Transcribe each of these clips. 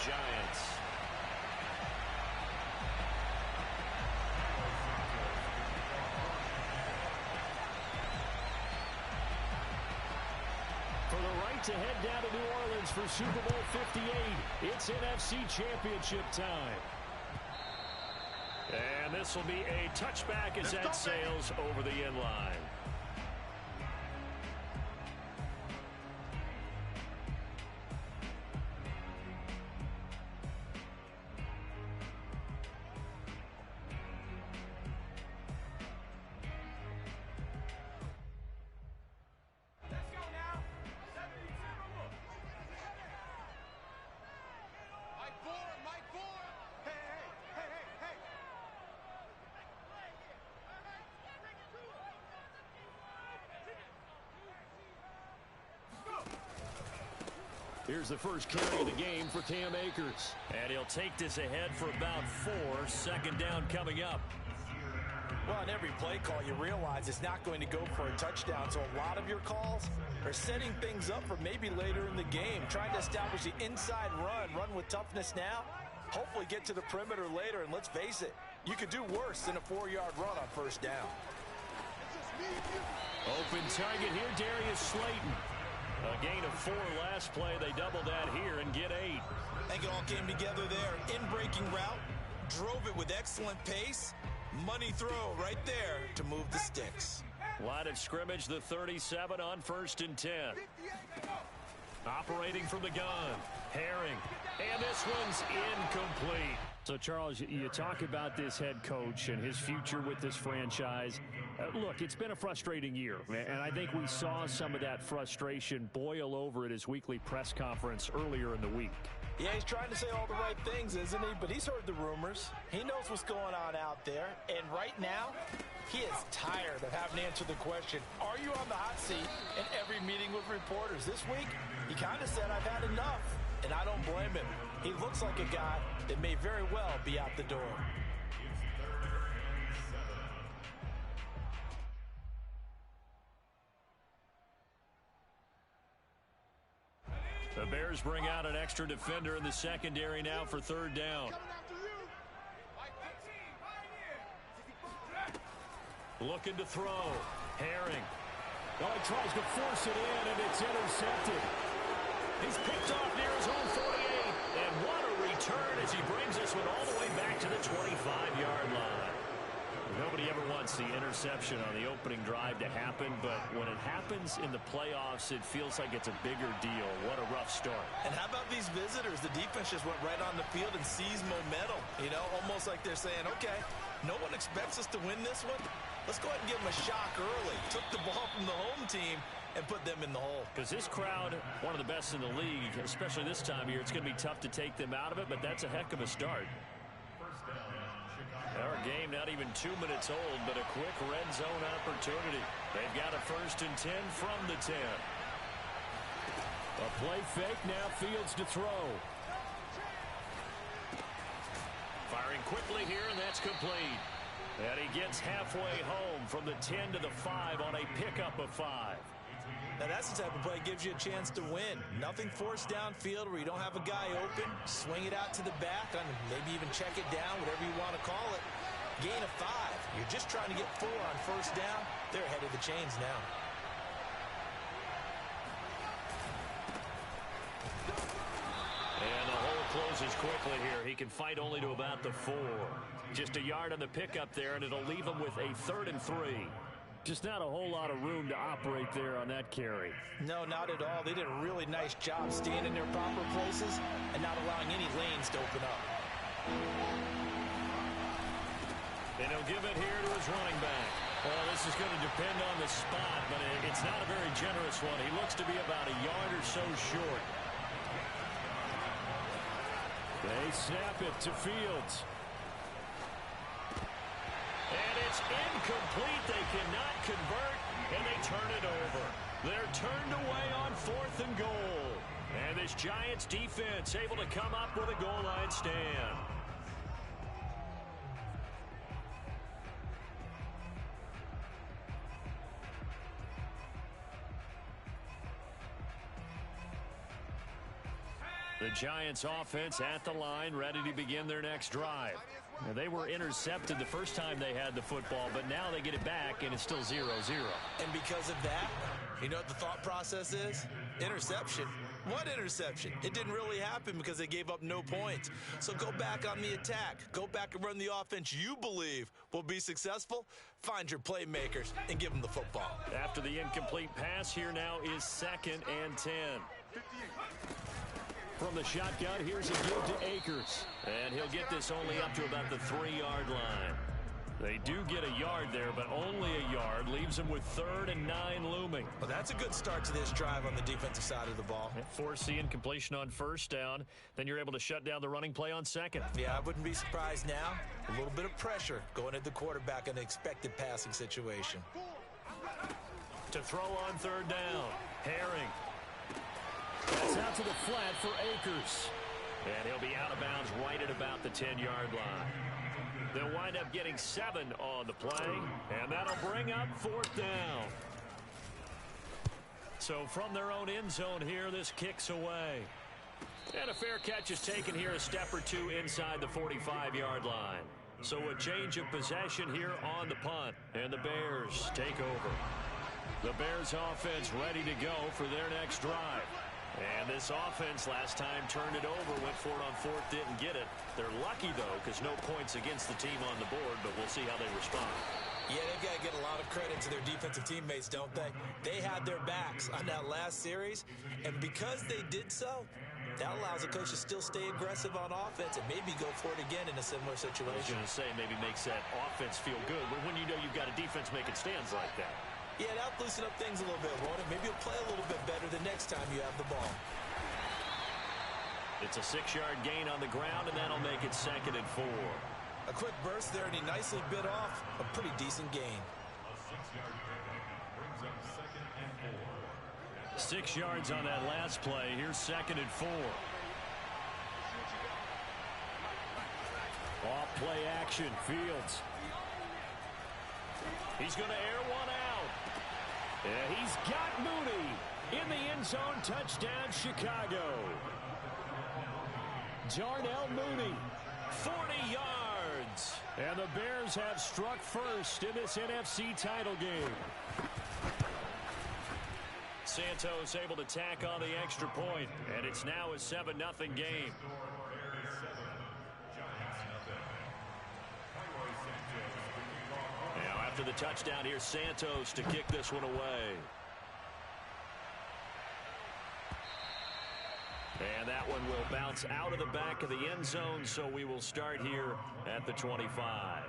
Giants. For the right to head down to New Orleans for Super Bowl 58, it's NFC Championship time. And this will be a touchback as that sails over the end line. Here's the first carry of the game for Cam Akers. And he'll take this ahead for about 4. Second down coming up. Well, on every play call, you realize it's not going to go for a touchdown. So a lot of your calls are setting things up for maybe later in the game. Trying to establish the inside run with toughness now. Hopefully get to the perimeter later. And let's face it, you could do worse than a 4-yard run on first down. Open target here, Darius Slayton. A gain of 4 last play. They double that here and get 8. I think it all came together there. In-breaking route. Drove it with excellent pace. Money throw right there to move the sticks. Line of scrimmage, the 37 on 1st and 10. Operating from the gun. Herring. And this one's incomplete. So, Charles, you talk about this head coach and his future with this franchise. Look, it's been a frustrating year, and I think we saw some of that frustration boil over at his weekly press conference earlier in the week. Yeah, he's trying to say all the right things, isn't he? But he's heard the rumors. He knows what's going on out there. And right now, he is tired of having to answer the question, are you on the hot seat in every meeting with reporters? This week, he kind of said, I've had enough. And I don't blame him. He looks like a guy that may very well be out the door. The Bears bring out an extra defender in the secondary now for 3rd down. Looking to throw. Herring. Oh, he tries to force it in, and it's intercepted. He's picked off near his own 48. And what a return as he brings this one all the way back to the 25-yard line. Nobody ever wants the interception on the opening drive to happen, but when it happens in the playoffs, it feels like it's a bigger deal. What a rough start. And how about these visitors? The defense just went right on the field and seized momentum. You know, almost like they're saying, okay, no one expects us to win this one. Let's go ahead and give them a shock early. Took the ball from the home team and put them in the hole. Because this crowd, one of the best in the league, especially this time of year, it's going to be tough to take them out of it, but that's a heck of a start. Our game not even 2 minutes old, but a quick red zone opportunity. They've got a 1st and 10 from the 10. A play fake, now Fields to throw. Firing quickly here, and that's complete. And he gets halfway home from the 10 to the 5 on a pickup of 5. Now that's the type of play that gives you a chance to win. Nothing forced downfield where you don't have a guy open. Swing it out to the back, maybe even check it down, whatever you want to call it. Gain of 5. You're just trying to get 4 on 1st down. They're ahead of the chains now. And the hole closes quickly here. He can fight only to about the 4. Just a yard on the pickup there, and it'll leave him with a 3rd and 3. Just not a whole lot of room to operate there on that carry. No, not at all. They did a really nice job staying in their proper places and not allowing any lanes to open up. And he'll give it here to his running back. Well, this is going to depend on the spot, but it's not a very generous one. He looks to be about a yard or so short. They snap it to Fields. And it's incomplete. They cannot convert, and they turn it over. They're turned away on 4th and goal. And this Giants defense able to come up with a goal line stand. The Giants offense at the line, ready to begin their next drive. Now, they were intercepted the first time they had the football, but now they get it back, and it's still 0-0. And because of that, you know what the thought process is? Interception. What interception? It didn't really happen because they gave up no points. So go back on the attack. Go back and run the offense you believe will be successful. Find your playmakers and give them the football. After the incomplete pass, here now is 2nd and 10. From the shotgun, here's a give to Akers. And he'll get this only up to about the 3-yard line. They do get a yard there, but only a yard. Leaves them with 3rd and 9 looming. Well, that's a good start to this drive on the defensive side of the ball. Force the incompletion on 1st down. Then you're able to shut down the running play on 2nd. Yeah, I wouldn't be surprised now. A little bit of pressure going at the quarterback in an expected passing situation. To throw on 3rd down. Herring. That's out to the flat for Akers. And he'll be out of bounds right at about the 10-yard line. They'll wind up getting 7 on the play, and that'll bring up 4th down. So from their own end zone here, this kicks away. And a fair catch is taken here, a step or two inside the 45-yard line. So a change of possession here on the punt, and the Bears take over. The Bears offense ready to go for their next drive. And this offense last time turned it over, went for it on 4th, didn't get it. They're lucky, though, because no points against the team on the board, but we'll see how they respond. Yeah, they've got to get a lot of credit to their defensive teammates, don't they? They had their backs on that last series, and because they did so, that allows the coach to still stay aggressive on offense and maybe go for it again in a similar situation. I was going to say maybe makes that offense feel good when you know you've got a defense making stands like that. Yeah, that'll loosen up things a little bit, won't it? Maybe you'll play a little bit better the next time you have the ball. It's a 6-yard gain on the ground, and that'll make it 2nd and 4. A quick burst there, and he nicely bit off a pretty decent gain. 6 yards on that last play. Here's 2nd and 4. Off play action, Fields. He's going to air one out. And he's got Mooney in the end zone. Touchdown, Chicago. Darnell Mooney, 40 yards. And the Bears have struck first in this NFC title game. Santos able to tack on the extra point, and it's now a 7-0 game. Now after the touchdown, here's Santos to kick this one away. And that one will bounce out of the back of the end zone, so we will start here at the 25.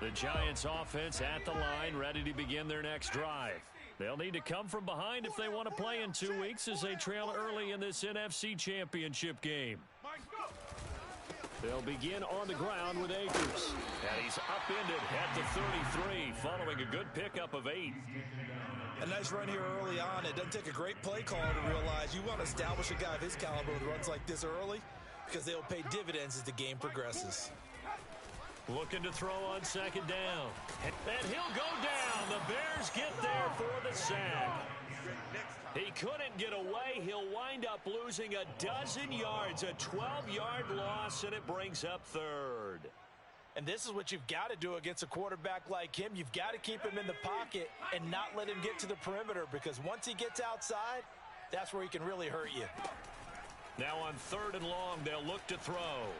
The Giants offense at the line, ready to begin their next drive. They'll need to come from behind if they want to play in 2 weeks as they trail early in this NFC Championship game. They'll begin on the ground with Akers. And he's upended at the 33 following a good pickup of 8. A nice run here early on. It doesn't take a great play caller to realize you want to establish a guy of his caliber with runs like this early because they'll pay dividends as the game progresses. Looking to throw on 2nd down. And he'll go down. The Bears get there for the sack. He couldn't get away. He'll wind up losing a dozen yards, a 12-yard loss, and it brings up 3rd. And this is what you've got to do against a quarterback like him. You've got to keep him in the pocket and not let him get to the perimeter, because once he gets outside, that's where he can really hurt you. Now on 3rd and long, they'll look to throw.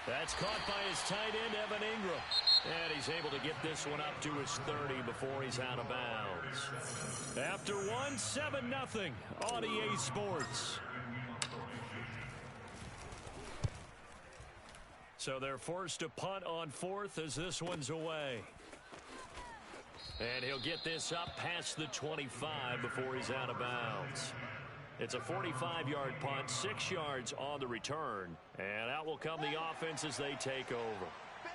That's caught by his tight end, Evan Ingram. And he's able to get this one up to his 30 before he's out of bounds. After one, 7-0 on EA Sports. So they're forced to punt on 4th as this one's away. And he'll get this up past the 25 before he's out of bounds. It's a 45-yard punt, 6 yards on the return. And out will come the offense as they take over.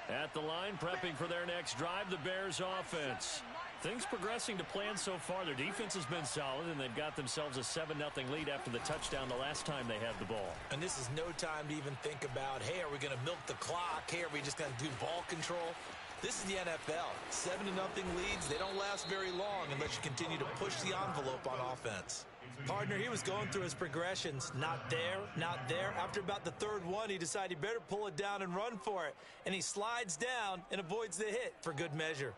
At the line, prepping for their next drive, the Bears offense. Things progressing to plan so far. Their defense has been solid, and they've got themselves a 7-0 lead after the touchdown the last time they had the ball. And this is no time to even think about, hey, are we going to milk the clock? Hey, are we just going to do ball control? This is the NFL. 7-0 leads, they don't last very long unless you continue to push the envelope on offense. Partner, he was going through his progressions. Not there, not there. After about the third one, he decided he better pull it down and run for it. And he slides down and avoids the hit for good measure.